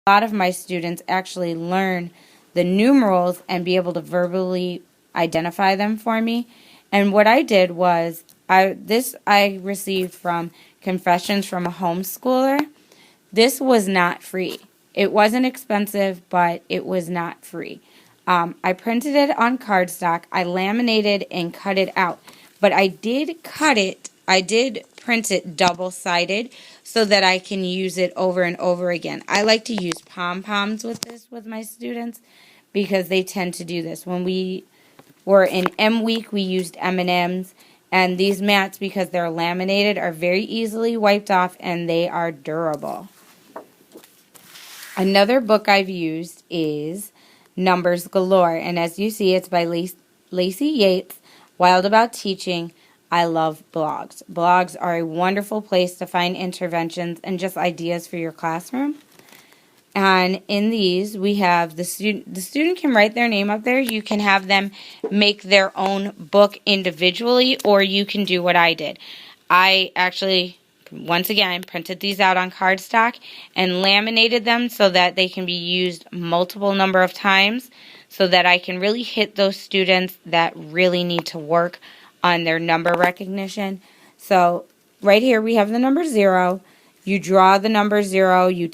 A lot of my students actually learn the numerals and be able to verbally identify them for me. And what I did was, I received from Confessions from a Homeschooler. This was not free. It wasn't expensive, but it was not free. I printed it on cardstock. I laminated and cut it out. But I did print it double-sided so that I can use it over and over again. I like to use pom-poms with this with my students because they tend to do this. When we were in M week, we used M&Ms, and these mats, because they're laminated, are very easily wiped off and they are durable. Another book I've used is Numbers Galore, and as you see, it's by Lacey Yates, Wild About Teaching. I love blogs. Blogs are a wonderful place to find interventions and just ideas for your classroom. And in these, we have the student can write their name up there. You can have them make their own book individually, or you can do what I did. I actually, once again, printed these out on cardstock and laminated them so that they can be used multiple number of times, so that I can really hit those students that really need to work on their number recognition. So right here we have the number 0. You draw the number 0, you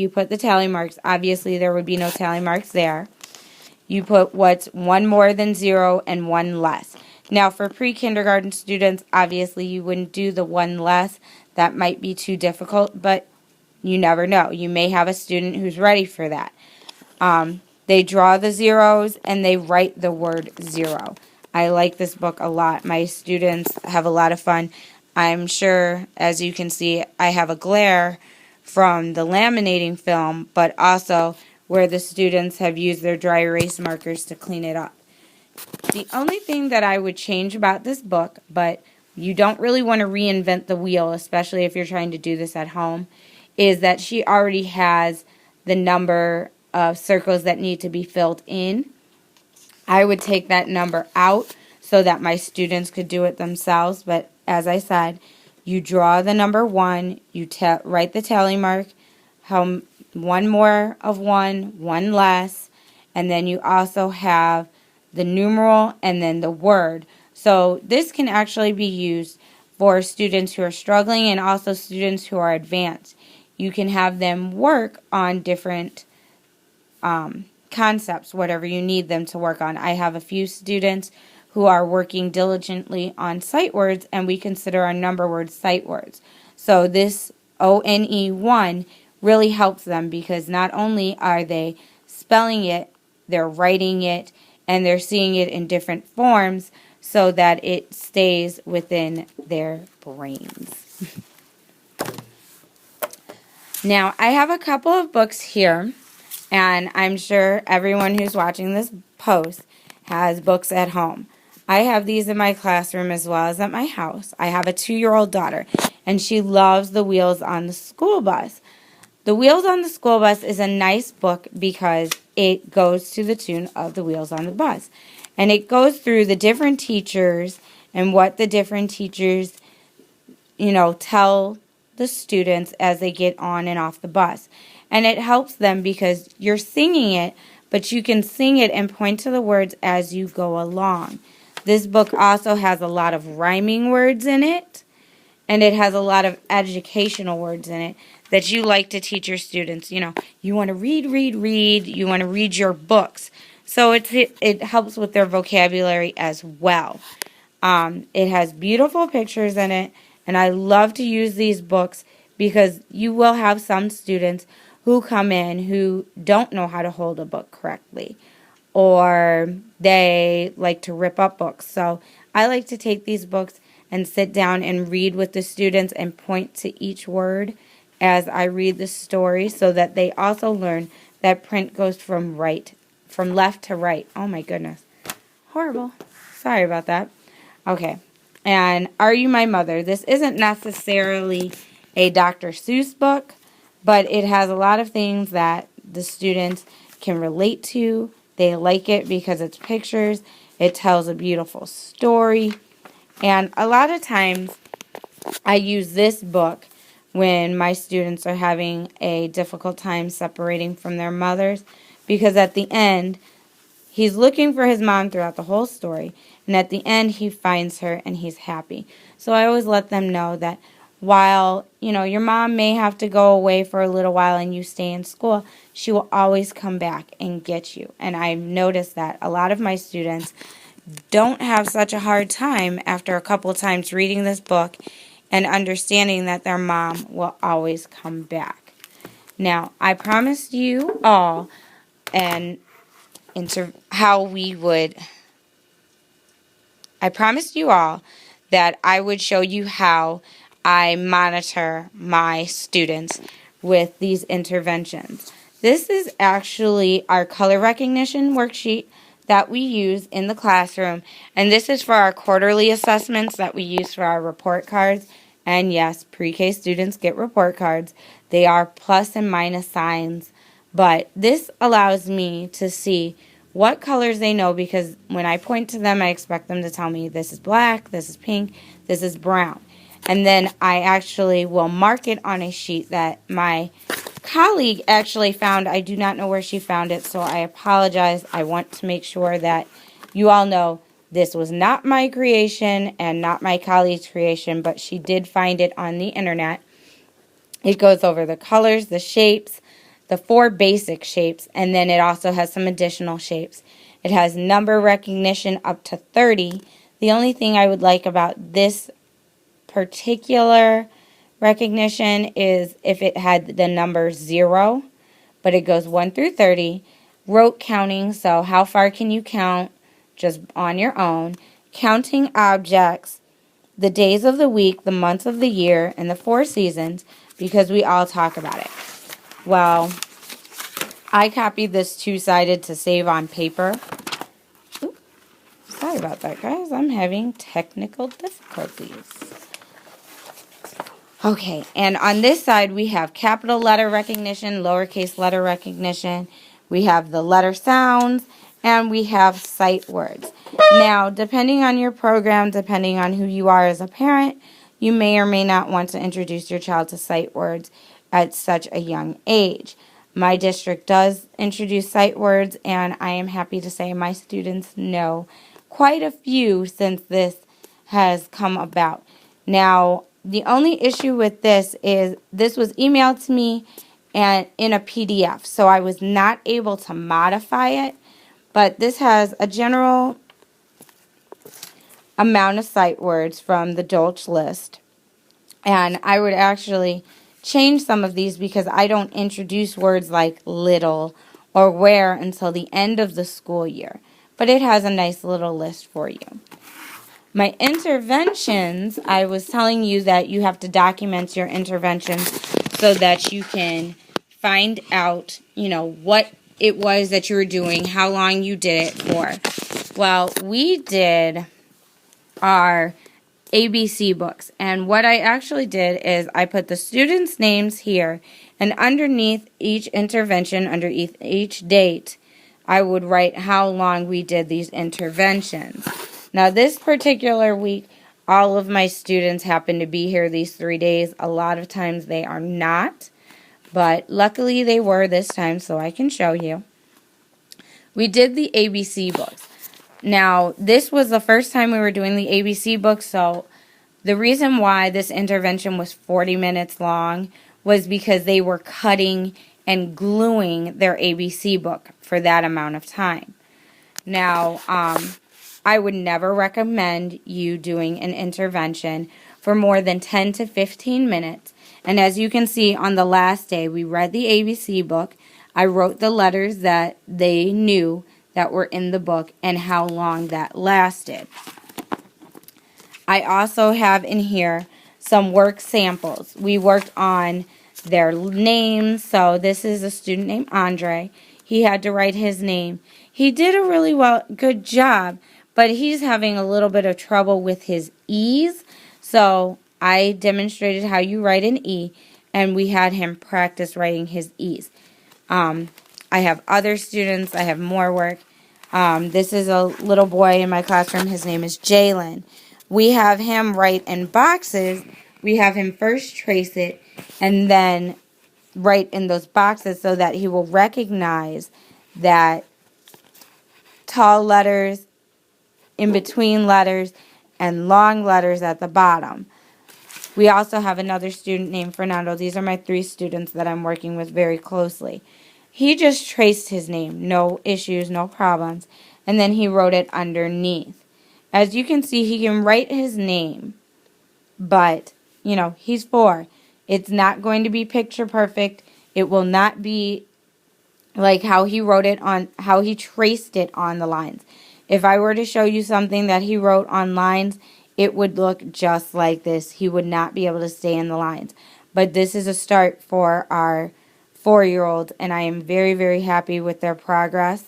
put the tally marks. Obviously there would be no tally marks there. You put what's 1 more than 0 and 1 less. Now for pre-kindergarten students, obviously you wouldn't do the 1 less. That might be too difficult, but you never know. You may have a student who's ready for that. They draw the zeros and they write the word 0. I like this book a lot. My students have a lot of fun. I'm sure, as you can see, I have a glare from the laminating film, but also where the students have used their dry erase markers to clean it up. The only thing that I would change about this book, but you don't really want to reinvent the wheel, especially if you're trying to do this at home, is that she already has the number of circles that need to be filled in. I would take that number out so that my students could do it themselves, but as I said, you draw the number 1, you write the tally mark, 1 more of 1, 1 less, and then you also have the numeral and then the word. So this can actually be used for students who are struggling and also students who are advanced. You can have them work on different concepts, whatever you need them to work on. I have a few students who are working diligently on sight words, and we consider our number words sight words. So this ONE1 really helps them because not only are they spelling it, they're writing it, and they're seeing it in different forms so that it stays within their brains. Now, I have a couple of books here, and I'm sure everyone who's watching this post has books at home. I have these in my classroom as well as at my house. I have a 2-year-old daughter, and she loves The Wheels on the School Bus. The Wheels on the School Bus is a nice book because it goes to the tune of The Wheels on the Bus. And it goes through the different teachers and what the different teachers, tell the students as they get on and off the bus. And it helps them because you're singing it, but you can sing it and point to the words as you go along. This book also has a lot of rhyming words in it, and it has a lot of educational words in it that you like to teach your students. You want to read, you want to read your books. So it helps with their vocabulary as well. It has beautiful pictures in it, and I love to use these books because you will have some students who come in who don't know how to hold a book correctly, or they like to rip up books. So I like to take these books and sit down and read with the students and point to each word as I read the story so that they also learn that print goes from left to right. Oh my goodness. Horrible. Sorry about that. Okay. And Are You My Mother? This isn't necessarily a Dr. Seuss book, but it has a lot of things that the students can relate to. They like it because it's pictures. It tells a beautiful story. And a lot of times I use this book when my students are having a difficult time separating from their mothers, because at the end, he's looking for his mom throughout the whole story, and at the end he finds her and he's happy. So I always let them know that while, your mom may have to go away for a little while and you stay in school, she will always come back and get you. And I've noticed that a lot of my students don't have such a hard time after a couple times reading this book and understanding that their mom will always come back. Now, I promised you all I promised you all that I would show you how I monitor my students with these interventions. This is actually our color recognition worksheet that we use in the classroom, and this is for our quarterly assessments that we use for our report cards. And yes, pre-K students get report cards. They are plus and minus signs, but this allows me to see what colors they know, because when I point to them, I expect them to tell me this is black, this is pink, this is brown. And then I actually will mark it on a sheet that my colleague actually found. I do not know where she found it, so I apologize. I want to make sure that you all know this was not my creation and not my colleague's creation, but she did find it on the internet. It goes over the colors, the shapes, the 4 basic shapes, and then it also has some additional shapes. It has number recognition up to 30. The only thing I would like about this particular recognition is if it had the number 0, but it goes 1 through 30. Rote counting, so how far can you count just on your own. Counting objects, the days of the week, the months of the year, and the 4 seasons, because we all talk about it. Well, I copied this 2-sided to save on paper. Oops, sorry about that, guys. I'm having technical difficulties. Okay, and on this side we have capital letter recognition, lowercase letter recognition. We have the letter sounds, and we have sight words. Now, depending on your program, depending on who you are as a parent, you may or may not want to introduce your child to sight words at such a young age. My district does introduce sight words, and I am happy to say my students know quite a few since this has come about. Now, the only issue with this is this was emailed to me and in a PDF, so I was not able to modify it, but this has a general amount of sight words from the Dolch list, and I would actually change some of these because I don't introduce words like little or where until the end of the school year, but it has a nice little list for you. My interventions, I was telling you that you have to document your interventions so that you can find out, what it was that you were doing, how long you did it for. Well, we did our ABC books, and what I actually did is I put the students' names here, and underneath each intervention, under each date, I would write how long we did these interventions. Now, this particular week, all of my students happen to be here these 3 days. A lot of times they are not, but luckily they were this time, so I can show you. We did the ABC books. Now, this was the first time we were doing the ABC books, so the reason why this intervention was 40 minutes long was because they were cutting and gluing their ABC book for that amount of time. Now, I would never recommend you doing an intervention for more than 10 to 15 minutes. And as you can see, on the last day, we read the ABC book. I wrote the letters that they knew that were in the book and how long that lasted. I also have in here some work samples. We worked on their names. So this is a student named Andre. He had to write his name. He did a really good job, but he's having a little bit of trouble with his E's. So I demonstrated how you write an E, and we had him practice writing his E's. I have other students. I have more work. This is a little boy in my classroom. His name is Jalen. We have him write in boxes. We have him first trace it, and then write in those boxes so that he will recognize that tall letters, in between letters, and long letters at the bottom. We also have another student named Fernando. These are my 3 students that I'm working with very closely. He just traced his name, no issues, no problems, and then he wrote it underneath. As you can see, he can write his name, but, he's 4. It's not going to be picture perfect. It will not be like how he wrote it on, how he traced it on the lines. If I were to show you something that he wrote on lines, it would look just like this. He would not be able to stay in the lines. But this is a start for our 4-year-old, and I am very, very happy with their progress.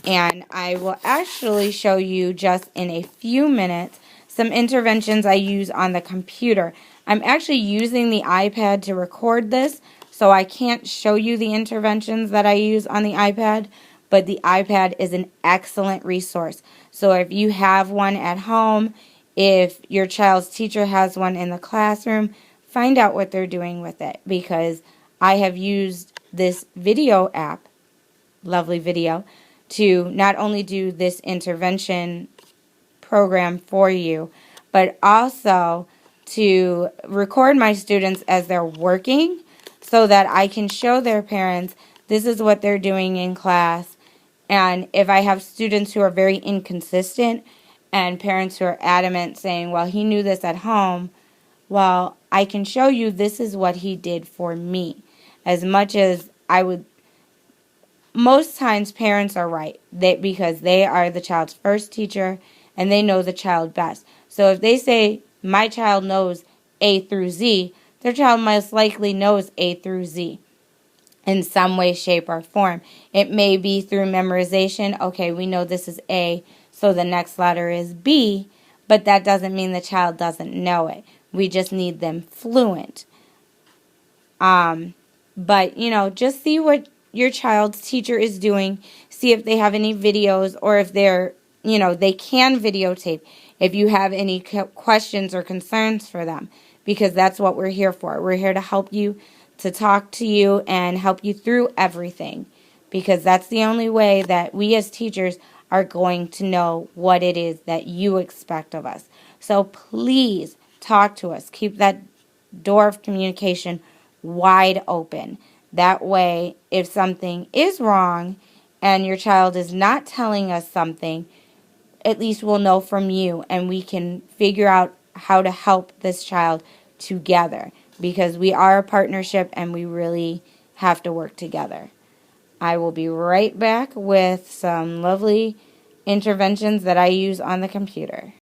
And I will actually show you just in a few minutes some interventions I use on the computer. I'm actually using the iPad to record this, so I can't show you the interventions that I use on the iPad, but the iPad is an excellent resource. So if you have one at home, if your child's teacher has one in the classroom, find out what they're doing with it, because I have used this video app, lovely video, to not only do this intervention program for you, but also to record my students as they're working so that I can show their parents this is what they're doing in class. And if I have students who are very inconsistent and parents who are adamant saying, well, he knew this at home, well, I can show you this is what he did for me. As much as I would, most times parents are right because they are the child's first teacher and they know the child best. So if they say, my child knows A through Z, their child most likely knows A through Z in some way, shape, or form. It may be through memorization. Okay, we know this is A, so the next letter is B, but that doesn't mean the child doesn't know it. We just need them fluent. But, just see what your child's teacher is doing. See if they have any videos, or if they're, they can videotape if you have any questions or concerns for them, because that's what we're here for. We're here to help you, to talk to you, and help you through everything, because that's the only way that we as teachers are going to know what it is that you expect of us. So please talk to us. Keep that door of communication wide open. That way, if something is wrong and your child is not telling us something, at least we'll know from you, and we can figure out how to help this child together, because we are a partnership and we really have to work together. I will be right back with some lovely interventions that I use on the computer.